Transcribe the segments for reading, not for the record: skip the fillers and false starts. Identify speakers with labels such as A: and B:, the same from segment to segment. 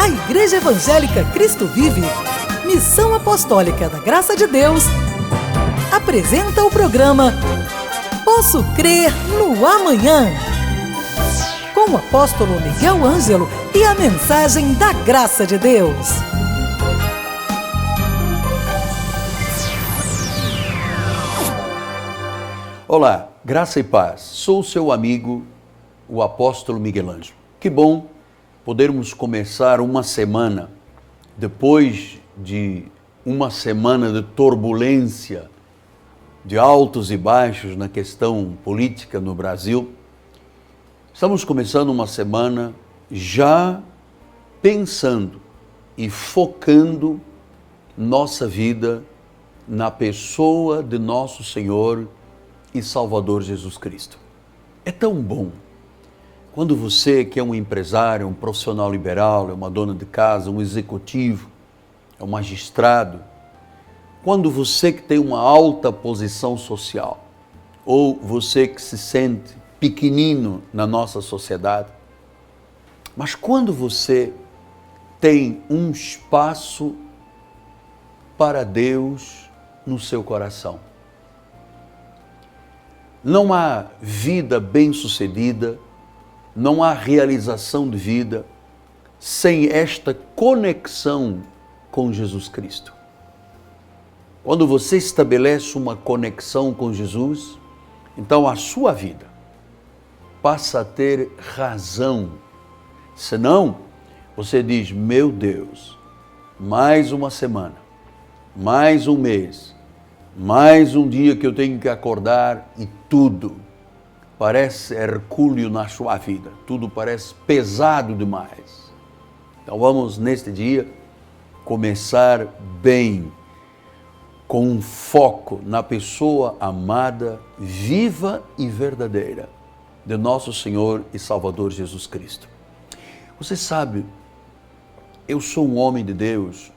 A: A Igreja Evangélica Cristo Vive, Missão Apostólica da Graça de Deus, apresenta o programa Posso Crer no Amanhã, com o apóstolo Miguel Ângelo e a mensagem da Graça de Deus.
B: Olá, graça e paz. Sou seu amigo, o apóstolo Miguel Ângelo. Que bom podermos começar uma semana, depois de uma semana de turbulência, de altos e baixos na questão política no Brasil. Estamos começando uma semana já pensando e focando nossa vida na pessoa de nosso Senhor e Salvador Jesus Cristo. É tão bom quando você, que é um empresário, um profissional liberal, é uma dona de casa, um executivo, é um magistrado, quando você que tem uma alta posição social, ou você que se sente pequenino na nossa sociedade, mas quando você tem um espaço para Deus no seu coração, não há vida bem-sucedida, não há realização de vida sem esta conexão com Jesus Cristo. Quando você estabelece uma conexão com Jesus, então a sua vida passa a ter razão. Senão, você diz, meu Deus, mais uma semana, mais um mês, mais um dia que eu tenho que acordar e tudo parece hercúleo na sua vida, tudo parece pesado demais. Então vamos neste dia começar bem, com um foco na pessoa amada, viva e verdadeira de nosso Senhor e Salvador Jesus Cristo. Você sabe, eu sou um homem de Deus,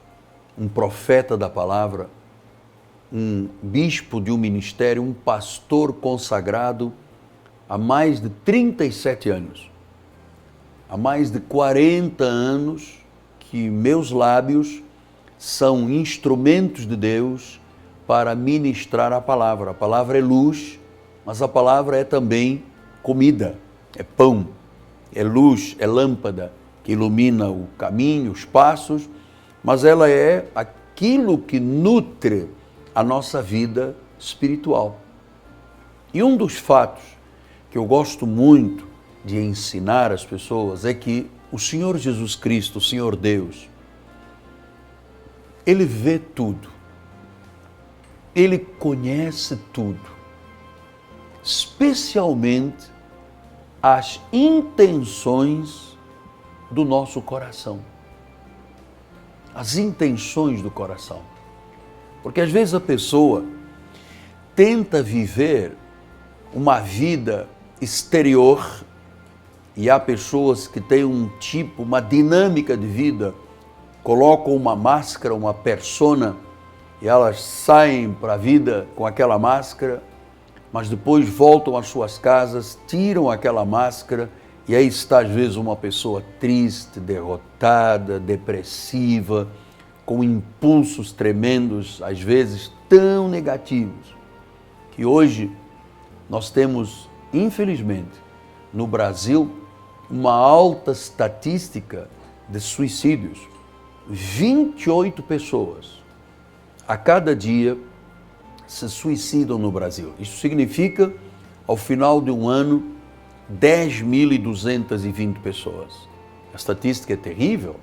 B: um profeta da palavra, um bispo de um ministério, um pastor consagrado há mais de 37 anos. Há mais de 40 anos que meus lábios são instrumentos de Deus para ministrar a palavra. A palavra é luz, mas a palavra é também comida, é pão, é luz, é lâmpada que ilumina o caminho, os passos, mas ela é aquilo que nutre a nossa vida espiritual. E um dos fatos que eu gosto muito de ensinar às pessoas é que o Senhor Jesus Cristo, o Senhor Deus, Ele vê tudo, Ele conhece tudo, especialmente as intenções do nosso coração, as intenções do coração. Porque às vezes a pessoa tenta viver uma vida exterior e há pessoas que têm uma dinâmica de vida, colocam uma máscara, uma persona e elas saem para a vida com aquela máscara, mas depois voltam às suas casas, tiram aquela máscara e aí está às vezes uma pessoa triste, derrotada, depressiva, com impulsos tremendos, às vezes tão negativos, que hoje nós temos, infelizmente, no Brasil, uma alta estatística de suicídios. 28 pessoas a cada dia se suicidam no Brasil. Isso significa, ao final de um ano, 10.220 pessoas. A estatística é terrível.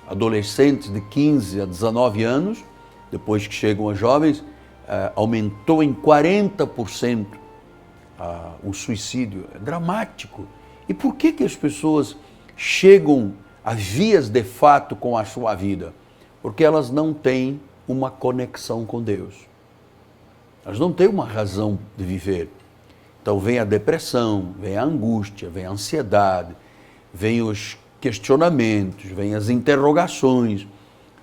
B: Adolescentes de 15 a 19 anos, depois que chegam a jovens, aumentou em 40% o suicídio. É dramático. E por que as pessoas chegam a vias de fato com a sua vida? Porque elas não têm uma conexão com Deus. Elas não têm uma razão de viver. Então vem a depressão, vem a angústia, vem a ansiedade, vem os questionamentos, vem as interrogações,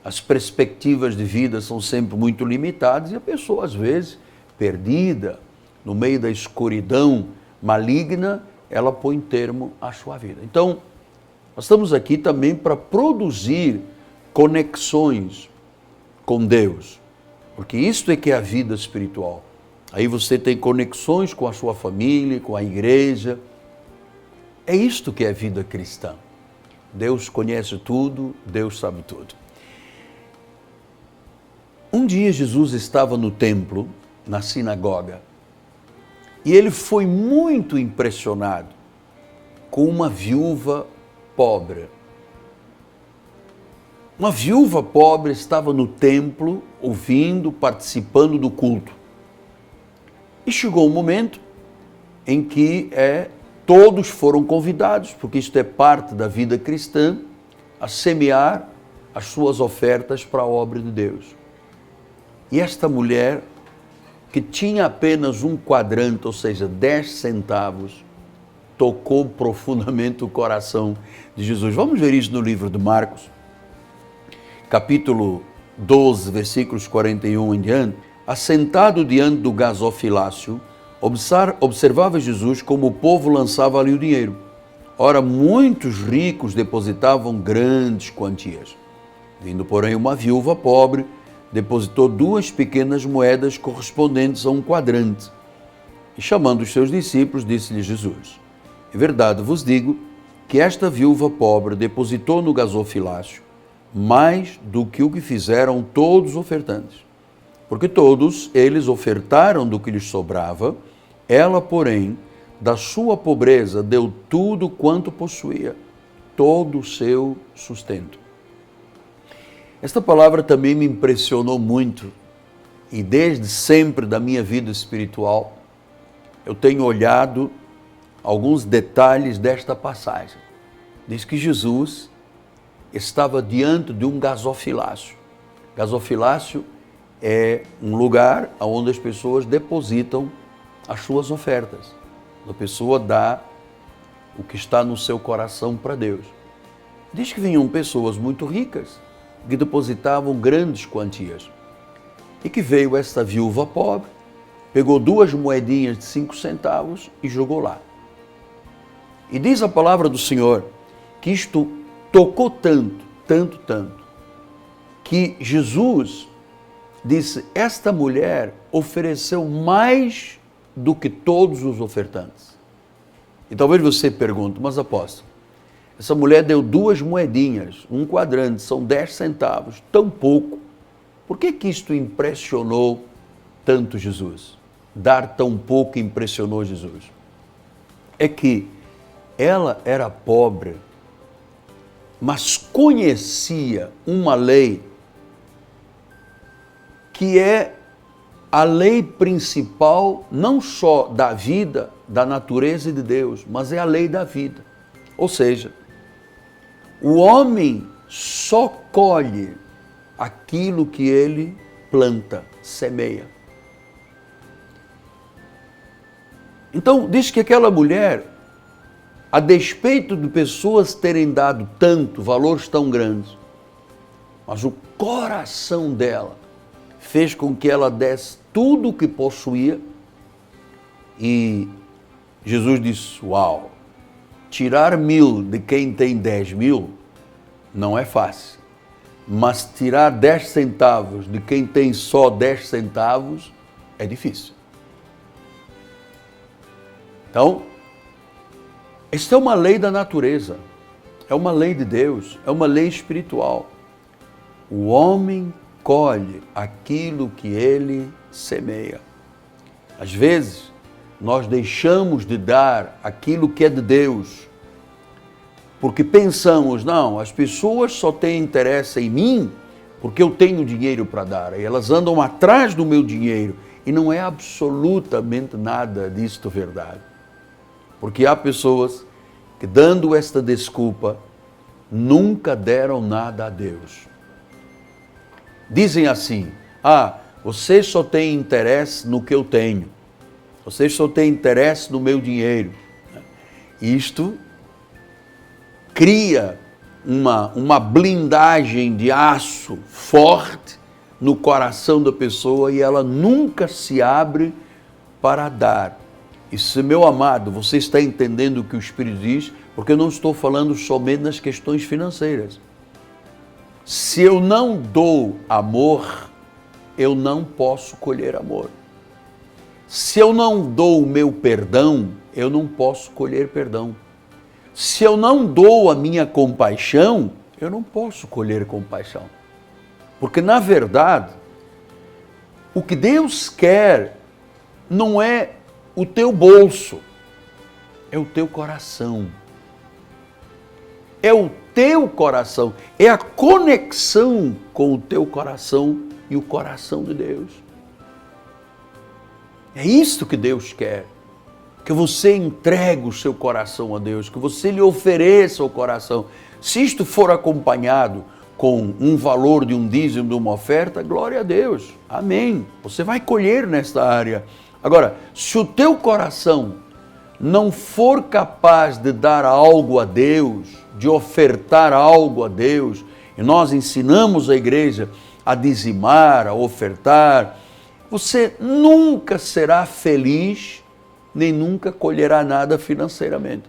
B: as perspectivas de vida são sempre muito limitadas e a pessoa, às vezes, perdida, no meio da escuridão maligna, ela põe termo à sua vida. Então, Nós estamos aqui também para produzir conexões com Deus, porque isto é que é a vida espiritual. Aí você tem conexões com a sua família, com a igreja. É isto que é a vida cristã. Deus conhece tudo, Deus sabe tudo. Um dia Jesus estava no templo, na sinagoga, e ele foi muito impressionado com uma viúva pobre. Uma viúva pobre estava no templo, ouvindo, participando do culto. E chegou um momento em que todos foram convidados, porque isto é parte da vida cristã, a semear as suas ofertas para a obra de Deus. E esta mulher, que tinha apenas um quadrante, ou seja, 10 centavos, tocou profundamente o coração de Jesus. Vamos ver isso no livro de Marcos, capítulo 12, versículos 41 em diante. Assentado diante do gasofilácio, observava Jesus como o povo lançava ali o dinheiro. Ora, muitos ricos depositavam grandes quantias. Vindo, porém, uma viúva pobre, depositou 2 pequenas moedas correspondentes a um quadrante. E chamando os seus discípulos, disse-lhe Jesus: em verdade vos digo que esta viúva pobre depositou no gasofilácio mais do que o que fizeram todos os ofertantes. Porque todos eles ofertaram do que lhes sobrava, ela, porém, da sua pobreza deu tudo quanto possuía, todo o seu sustento. Esta palavra também me impressionou muito, e desde sempre da minha vida espiritual, eu tenho olhado alguns detalhes desta passagem. Diz que Jesus estava diante de um gasofilácio. Gasofilácio é um lugar onde as pessoas depositam as suas ofertas. A pessoa dá o que está no seu coração para Deus. Diz que vinham pessoas muito ricas que depositavam grandes quantias. E que veio esta viúva pobre, pegou 2 moedinhas de 5 centavos e jogou lá. E diz a palavra do Senhor que isto tocou tanto, que Jesus disse: esta mulher ofereceu mais do que todos os ofertantes. E talvez você pergunte: mas apóstolo, essa mulher deu 2 moedinhas, um quadrante, são 10 centavos, tão pouco. Por que isto impressionou tanto Jesus? Dar tão pouco impressionou Jesus? É que ela era pobre, mas conhecia uma lei que é a lei principal não só da vida, da natureza de Deus, mas é a lei da vida. Ou seja, o homem só colhe aquilo que ele planta, semeia. Então, diz que aquela mulher, a despeito de pessoas terem dado tanto, valores tão grandes, mas o coração dela fez com que ela desse tudo o que possuía. E Jesus disse: uau, tirar 1.000 de quem tem 10.000 não é fácil, mas tirar 10 centavos de quem tem só 10 centavos é difícil. Então, esta é uma lei da natureza, é uma lei de Deus, é uma lei espiritual. O homem colhe aquilo que ele semeia. Às vezes, nós deixamos de dar aquilo que é de Deus, porque pensamos: não, as pessoas só têm interesse em mim porque eu tenho dinheiro para dar, e elas andam atrás do meu dinheiro, e não é absolutamente nada disto verdade. Porque há pessoas que, dando esta desculpa, nunca deram nada a Deus. Dizem assim: ah, você só tem interesse no que eu tenho, você só tem interesse no meu dinheiro. Isto cria uma blindagem de aço forte no coração da pessoa, e ela nunca se abre para dar. E se, meu amado, você está entendendo o que o Espírito diz, porque eu não estou falando somente nas questões financeiras. Se eu não dou amor, eu não posso colher amor. Se eu não dou o meu perdão, eu não posso colher perdão. Se eu não dou a minha compaixão, eu não posso colher compaixão. Porque, na verdade, o que Deus quer não é o teu bolso, é o teu coração. É o teu coração, é a conexão com o teu coração e o coração de Deus. É isso que Deus quer, que você entregue o seu coração a Deus, que você lhe ofereça o coração. Se isto for acompanhado com um valor de um dízimo, de uma oferta, glória a Deus, amém. Você vai colher nesta área. Agora, se o teu coração não for capaz de dar algo a Deus, de ofertar algo a Deus, e nós ensinamos a igreja a dizimar, a ofertar, você nunca será feliz, nem nunca colherá nada financeiramente.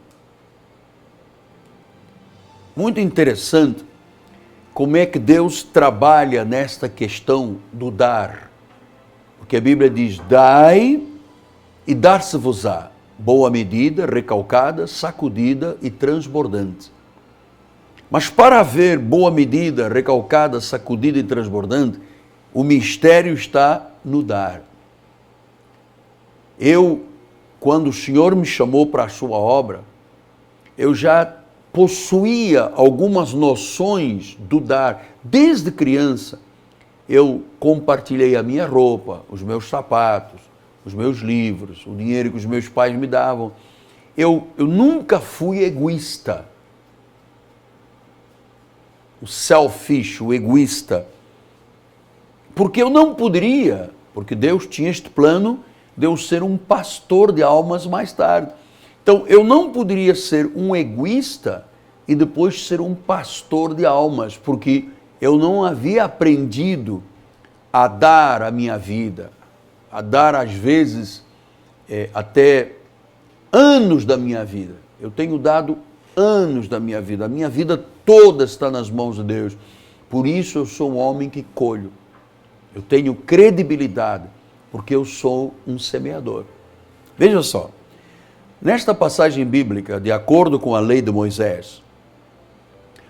B: Muito interessante como é que Deus trabalha nesta questão do dar. Porque a Bíblia diz, dai e dar-se-vos-á, boa medida, recalcada, sacudida e transbordante. Mas para haver boa medida, recalcada, sacudida e transbordante, o mistério está no dar. Quando o Senhor me chamou para a sua obra, eu já possuía algumas noções do dar. Desde criança, eu compartilhei a minha roupa, os meus sapatos, os meus livros, o dinheiro que os meus pais me davam. Eu nunca fui egoísta. O selfish, o egoísta. Porque eu não poderia, porque Deus tinha este plano de eu ser um pastor de almas mais tarde. Então, eu não poderia ser um egoísta e depois ser um pastor de almas, porque eu não havia aprendido a dar a minha vida, a dar às vezes até anos da minha vida. Eu tenho dado anos da minha vida, a minha vida toda está nas mãos de Deus. Por isso eu sou um homem que colho. Eu tenho credibilidade, porque eu sou um semeador. Veja só, nesta passagem bíblica, de acordo com a lei de Moisés,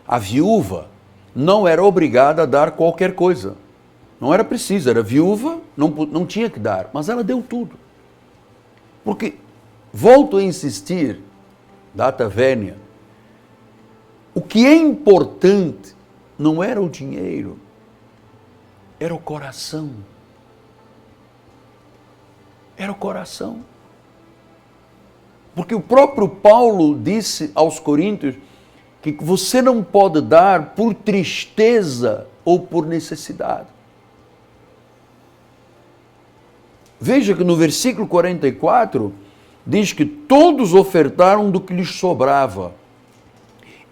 B: a viúva não era obrigada a dar qualquer coisa. Não era preciso, era viúva, não tinha que dar, mas ela deu tudo. Porque, volto a insistir, data vénia, o que é importante não era o dinheiro, era o coração. Era o coração. Porque o próprio Paulo disse aos Coríntios que você não pode dar por tristeza ou por necessidade. Veja que no versículo 44 diz que todos ofertaram do que lhes sobrava.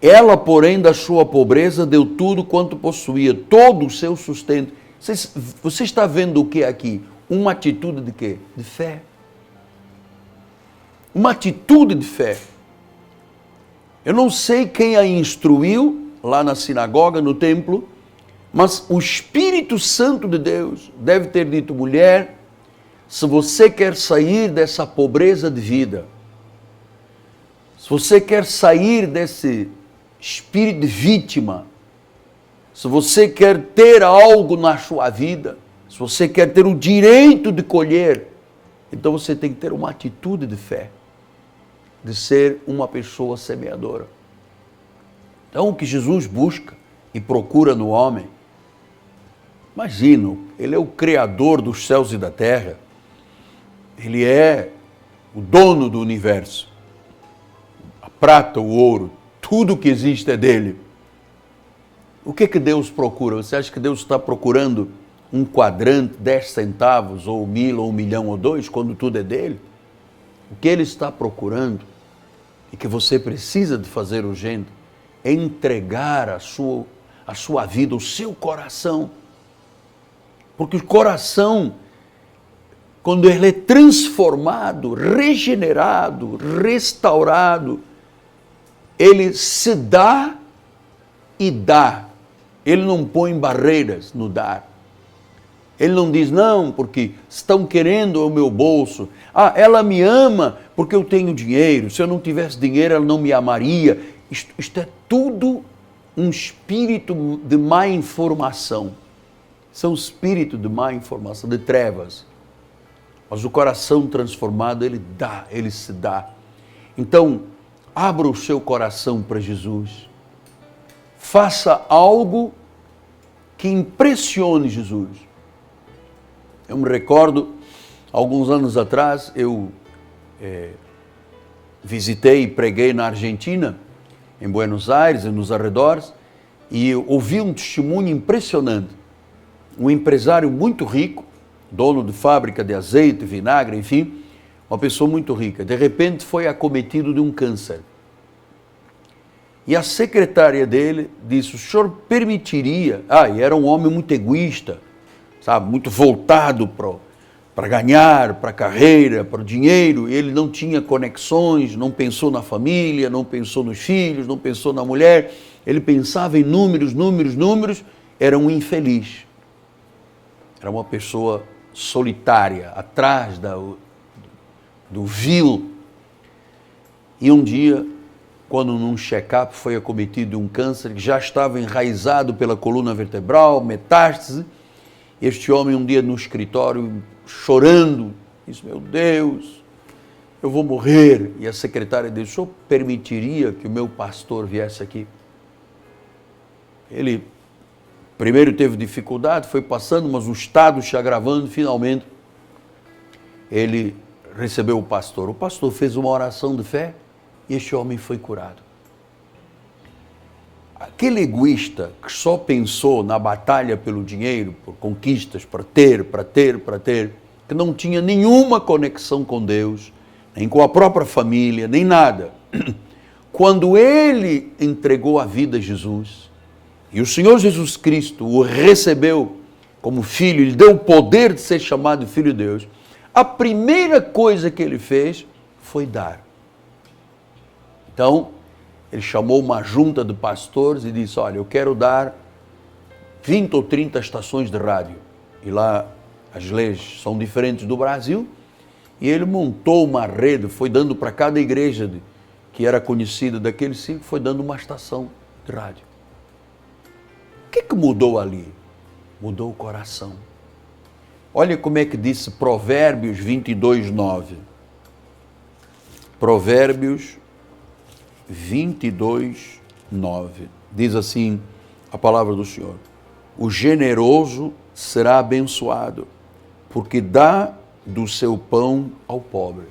B: Ela, porém, da sua pobreza deu tudo quanto possuía, todo o seu sustento. Você está vendo o que aqui? Uma atitude de quê? De fé. Uma atitude de fé. Eu não sei quem a instruiu lá na sinagoga, no templo, mas o Espírito Santo de Deus deve ter dito, mulher, se você quer sair dessa pobreza de vida, se você quer sair desse espírito de vítima, se você quer ter algo na sua vida, se você quer ter o direito de colher, então você tem que ter uma atitude de fé, de ser uma pessoa semeadora. Então o que Jesus busca e procura no homem, imagina, ele é o Criador dos céus e da terra, ele é o dono do universo, a prata, o ouro, tudo que existe é dele. O que Deus procura? Você acha que Deus está procurando um quadrante, 10 centavos, ou 1.000, ou 1 milhão, ou 2, quando tudo é dele? O que ele está procurando, e que você precisa de fazer urgente, é entregar a sua vida, o seu coração. Porque o coração quando ele é transformado, regenerado, restaurado, ele se dá e dá. Ele não põe barreiras no dar. Ele não diz, não, porque estão querendo o meu bolso. Ah, ela me ama porque eu tenho dinheiro. Se eu não tivesse dinheiro, ela não me amaria. Isto é tudo um espírito de má informação. São espíritos de má informação, de trevas. Mas o coração transformado, ele dá, ele se dá. Então, abra o seu coração para Jesus. Faça algo que impressione Jesus. Eu me recordo, alguns anos atrás, eu visitei e preguei na Argentina, em Buenos Aires e nos arredores, e eu ouvi um testemunho impressionante. Um empresário muito rico, dono de fábrica de azeite, vinagre, enfim, uma pessoa muito rica. De repente foi acometido de um câncer. E a secretária dele disse, o senhor permitiria... e era um homem muito egoísta, sabe, muito voltado para ganhar, para a carreira, para o dinheiro. Ele não tinha conexões, não pensou na família, não pensou nos filhos, não pensou na mulher. Ele pensava em números, números, números. Era um infeliz. Era uma pessoa solitária, atrás do vil. E um dia, quando num check-up foi acometido de um câncer que já estava enraizado pela coluna vertebral, metástase, este homem um dia no escritório, chorando, disse, meu Deus, eu vou morrer. E a secretária disse, o senhor permitiria que o meu pastor viesse aqui? Ele primeiro teve dificuldade, foi passando, mas o estado se agravando, finalmente ele recebeu o pastor. O pastor fez uma oração de fé e este homem foi curado. Aquele egoísta que só pensou na batalha pelo dinheiro, por conquistas, para ter, que não tinha nenhuma conexão com Deus, nem com a própria família, nem nada. Quando ele entregou a vida a Jesus, e o Senhor Jesus Cristo o recebeu como filho, lhe deu o poder de ser chamado filho de Deus, a primeira coisa que ele fez foi dar. Então, ele chamou uma junta de pastores e disse, olha, eu quero dar 20 ou 30 estações de rádio. E lá as leis são diferentes do Brasil. E ele montou uma rede, foi dando para cada igreja que era conhecida daquele ciclo, foi dando uma estação de rádio. O que mudou ali? Mudou o coração. Olha como é que disse Provérbios 22, 9. Provérbios 22, 9. Diz assim a palavra do Senhor. O generoso será abençoado, porque dá do seu pão ao pobre.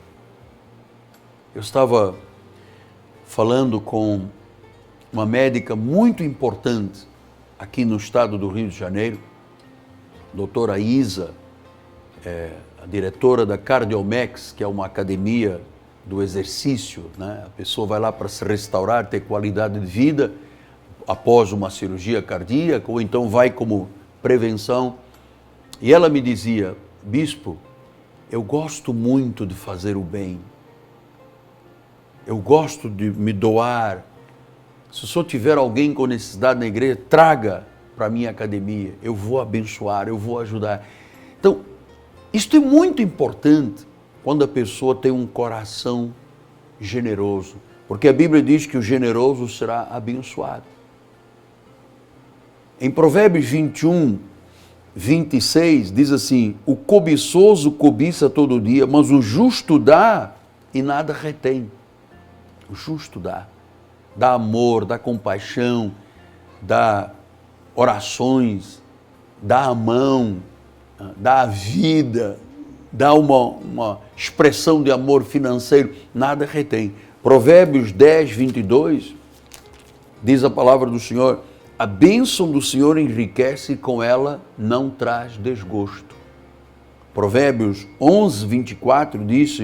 B: Eu estava falando com uma médica muito importante aqui no estado do Rio de Janeiro, doutora Isa, a diretora da Cardiomex, que é uma academia do exercício, né? A pessoa vai lá para se restaurar, ter qualidade de vida após uma cirurgia cardíaca, ou então vai como prevenção. E ela me dizia, bispo, eu gosto muito de fazer o bem, eu gosto de me doar. Se o senhor tiver alguém com necessidade na igreja, traga para a minha academia, eu vou abençoar, eu vou ajudar. Então, isto é muito importante quando a pessoa tem um coração generoso, porque a Bíblia diz que o generoso será abençoado. Em Provérbios 21, 26, diz assim, o cobiçoso cobiça todo dia, mas o justo dá e nada retém. O justo dá amor, dá compaixão, dá orações, dá a mão, dá a vida, dá uma expressão de amor financeiro, nada retém. Provérbios 10, 22, diz a palavra do Senhor, a bênção do Senhor enriquece e com ela não traz desgosto. Provérbios 11, 24 diz,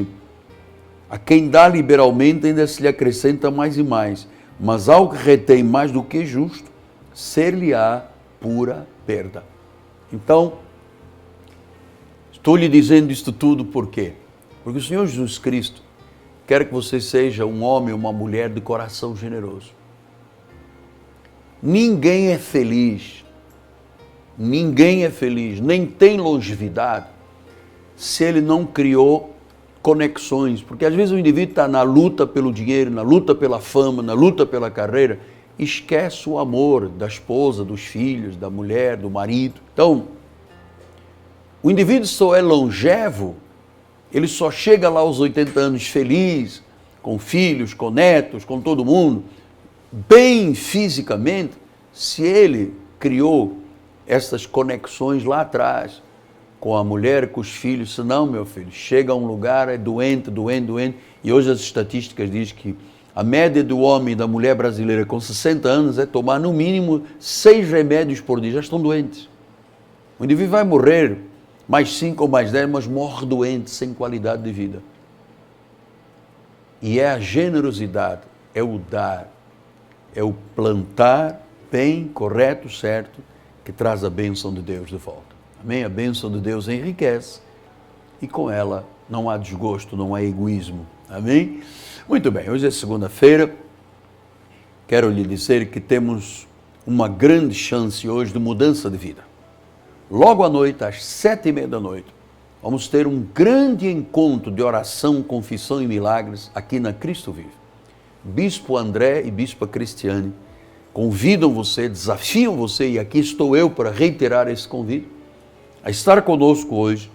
B: a quem dá liberalmente ainda se lhe acrescenta mais e mais, mas ao que retém mais do que justo, ser-lhe-á pura perda. Então, Estou lhe dizendo isto tudo por quê? Porque o Senhor Jesus Cristo quer que você seja um homem ou uma mulher de coração generoso. Ninguém é feliz, nem tem longevidade, se ele não criou conexões. Porque às vezes o indivíduo está na luta pelo dinheiro, na luta pela fama, na luta pela carreira, esquece o amor da esposa, dos filhos, da mulher, do marido. Então, o indivíduo só é longevo, ele só chega lá aos 80 anos feliz, com filhos, com netos, com todo mundo, bem fisicamente, se ele criou essas conexões lá atrás, com a mulher, com os filhos. Senão, meu filho, chega a um lugar, é doente, e hoje as estatísticas dizem que a média do homem e da mulher brasileira com 60 anos é tomar no mínimo 6 remédios por dia, já estão doentes. O indivíduo vai morrer mais 5 ou mais 10, mas morre doente, sem qualidade de vida. E é a generosidade, é o dar, é o plantar bem, correto, certo, que traz a bênção de Deus de volta. Amém? A bênção de Deus enriquece e com ela não há desgosto, não há egoísmo. Amém? Muito bem, hoje é segunda-feira. Quero lhe dizer que temos uma grande chance hoje de mudança de vida. Logo à noite, às 7h30 da noite, vamos ter um grande encontro de oração, confissão e milagres aqui na Cristo Vive. Bispo André e Bispa Cristiane convidam você, desafiam você, e aqui estou eu para reiterar esse convite, a estar conosco hoje,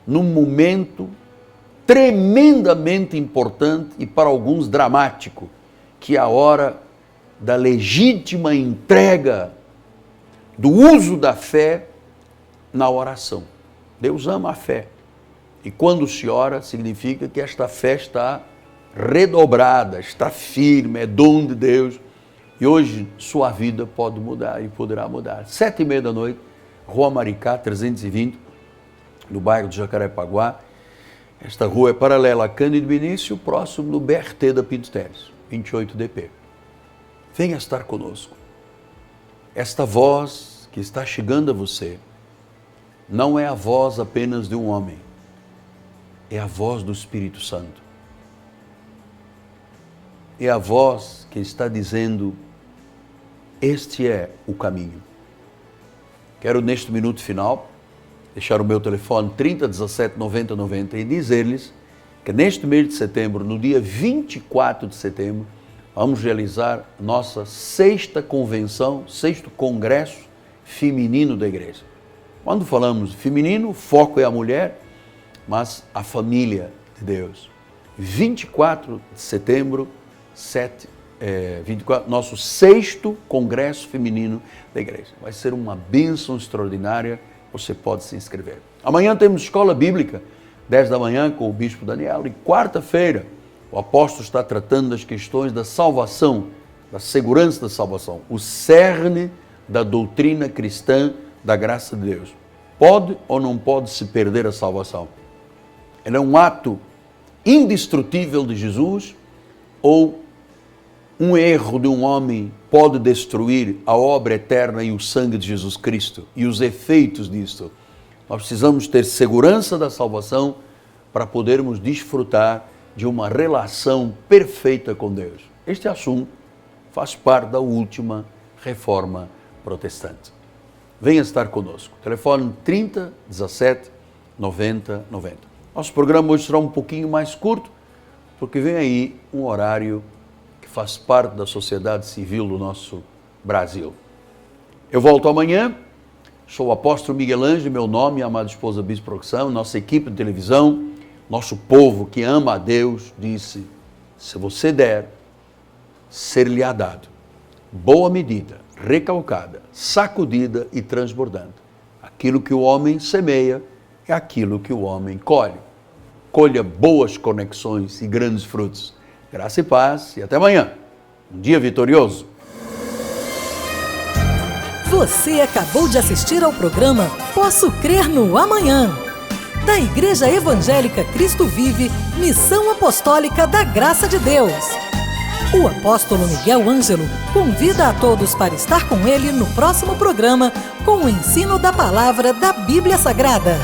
B: num momento tremendamente importante e para alguns dramático, que é a hora da legítima entrega, do uso da fé na oração. Deus ama a fé. E quando se ora, significa que esta fé está redobrada, está firme, é dom de Deus. E hoje sua vida pode mudar e poderá mudar. 7h30 da noite, Rua Maricá, 320, no bairro de Jacarepaguá. Esta rua é paralela a Cândido Benício, próximo do BRT da Pinto Teles, 28DP. Venha estar conosco. Esta voz que está chegando a você não é a voz apenas de um homem, é a voz do Espírito Santo. É a voz que está dizendo: este é o caminho. Quero neste minuto final deixar o meu telefone 30 17 90 90 e dizer-lhes que neste mês de setembro, no dia 24 de setembro, vamos realizar nossa 6ª convenção, 6º congresso feminino da igreja. Quando falamos feminino, o foco é a mulher, mas a família de Deus. 24 de setembro, 24, nosso 6º congresso feminino da igreja. Vai ser uma bênção extraordinária, você pode se inscrever. Amanhã temos escola bíblica, 10 da manhã com o Bispo Daniel, e quarta-feira o apóstolo está tratando das questões da salvação, da segurança da salvação, o cerne da doutrina cristã da graça de Deus. Pode ou não pode se perder a salvação? Ela é um ato indestrutível de Jesus ou um erro de um homem pode destruir a obra eterna e o sangue de Jesus Cristo e os efeitos disto? Nós precisamos ter segurança da salvação para podermos desfrutar de uma relação perfeita com Deus. Este assunto faz parte da última reforma protestante. Venha estar conosco. Telefone 30 17 90 90. Nosso programa hoje será um pouquinho mais curto, porque vem aí um horário que faz parte da sociedade civil do nosso Brasil. Eu volto amanhã. Sou o apóstolo Miguel Ângelo, meu nome, amada esposa Bispo Proxão, nossa equipe de televisão, nosso povo que ama a Deus, disse: se você der, ser-lhe-á dado. Boa medida, recalcada, sacudida e transbordante. Aquilo que o homem semeia é aquilo que o homem colhe. Colha boas conexões e grandes frutos. Graça e paz e até amanhã. Um dia vitorioso.
A: Você acabou de assistir ao programa Posso Crer no Amanhã, da Igreja Evangélica Cristo Vive, Missão Apostólica da Graça de Deus. O apóstolo Miguel Ângelo convida a todos para estar com ele no próximo programa com o ensino da palavra da Bíblia Sagrada.